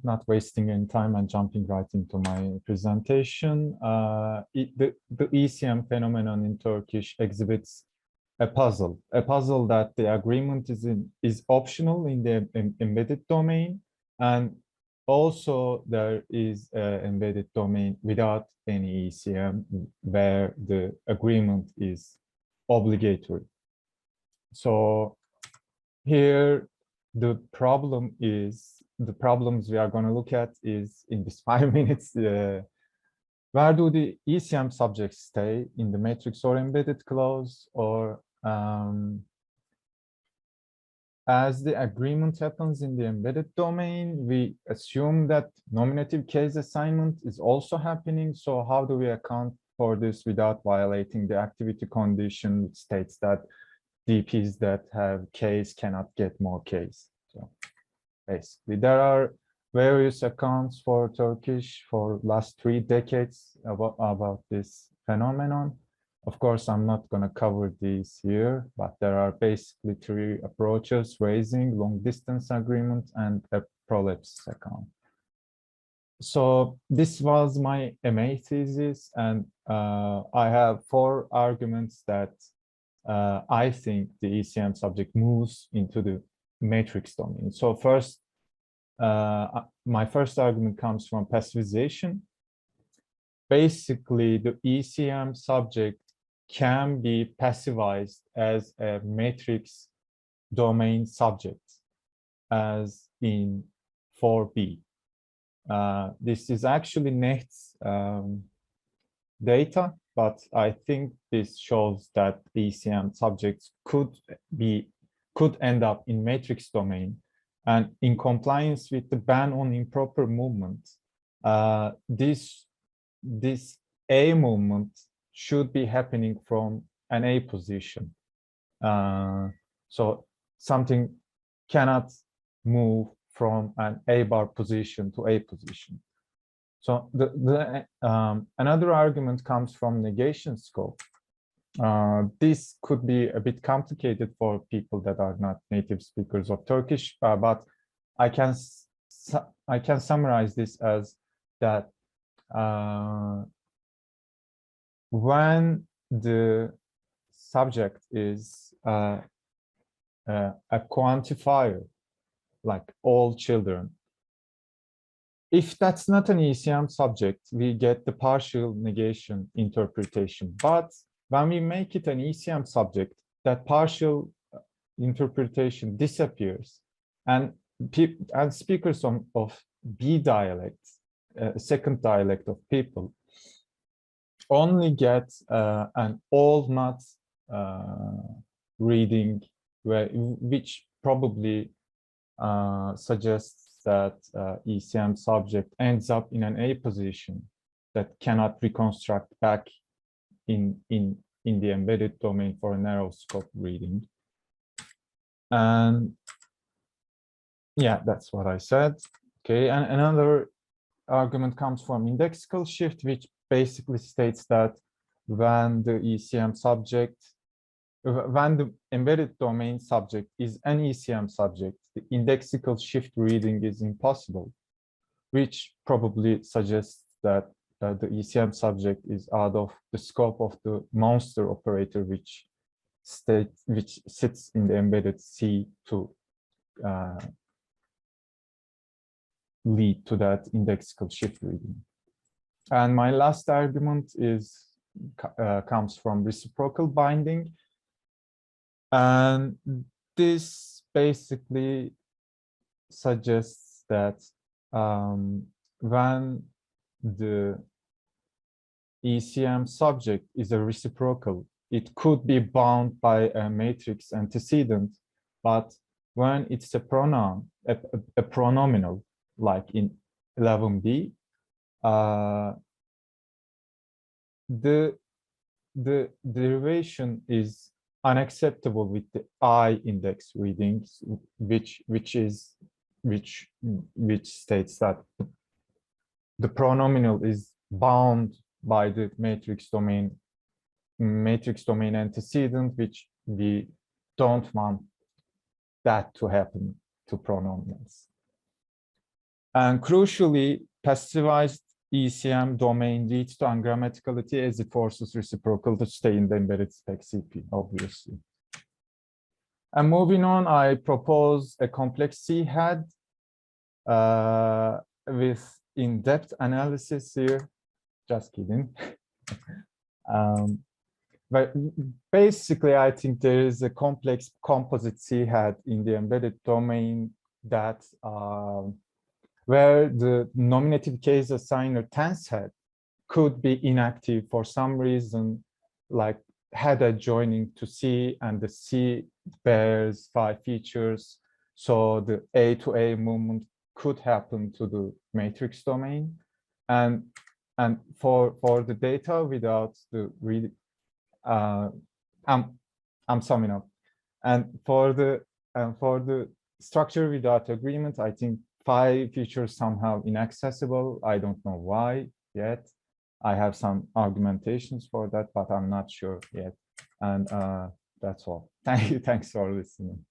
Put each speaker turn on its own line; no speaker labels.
not wasting any time and jumping right into my presentation. The ECM phenomenon in Turkish exhibits a puzzle that the agreement is optional in the embedded domain, and also there is an embedded domain without any ECM where the agreement is obligatory. So here the problems we are going to look at is in this 5 minutes. Where do the ECM subjects stay in the matrix or embedded clause, or as the agreement happens in the embedded domain, we assume that nominative case assignment is also happening. So how do we account for this without violating the activity condition, which states that DPs that have case cannot get more case? So basically, there are various accounts for Turkish for last 3 decades about this phenomenon. Of course, I'm not going to cover these here, but there are basically 3 approaches: raising, long distance agreement, and a prolapse account. So this was my MA thesis, and I have 4 arguments that I think the ECM subject moves into the matrix domain. So first, my first argument comes from passivization. Basically, the ECM subject can be passivized as a matrix domain subject, as in 4b. This is actually Necht's data, but I think this shows that ECM subjects could end up in matrix domain, and in compliance with the ban on improper movement, this A movement should be happening from an A position. So something cannot move from an A bar position to A position. So another argument comes from negation scope. This could be a bit complicated for people that are not native speakers of Turkish, but I can summarize this as that when the subject is a quantifier, like all children, if that's not an ECM subject, we get the partial negation interpretation. But when we make it an ECM subject, that partial interpretation disappears, and speakers of B dialect, second dialect of people, only get an all not reading, which probably suggests that ECM subject ends up in an A position that cannot reconstruct back in the embedded domain for a narrow scope reading. And yeah, that's what I said. Okay, and another argument comes from indexical shift, which basically states that when the ECM subject, when the embedded domain subject is an ECM subject, the indexical shift reading is impossible, which probably suggests that the ECM subject is out of the scope of the monster operator, which sits in the embedded C to lead to that indexical shift reading. And my last argument comes from reciprocal binding. And this basically suggests that when the ECM subject is a reciprocal, it could be bound by a matrix antecedent, but when it's a pronoun, a pronominal, like in 11b, the derivation is unacceptable with the I index readings, which states that the pronominal is bound by the matrix domain antecedent, which we don't want that to happen to pronominals. And crucially, passivized ECM domain leads to ungrammaticality as it forces reciprocal to stay in the embedded spec CP, obviously. And moving on, I propose a complex C-head with in-depth analysis here. Just kidding. But basically, I think there is a complex composite C-head in the embedded domain that where the nominative case assigner tense head could be inactive for some reason, like head adjoining to C, and the C bears 5 features. So the A to A movement could happen to the matrix domain. And for the data without the read, I'm summing up. And for the structure without agreement, I think 5 features somehow inaccessible. I don't know why yet. I have some argumentations for that, but I'm not sure yet. And that's all. Thank you. Thanks for listening.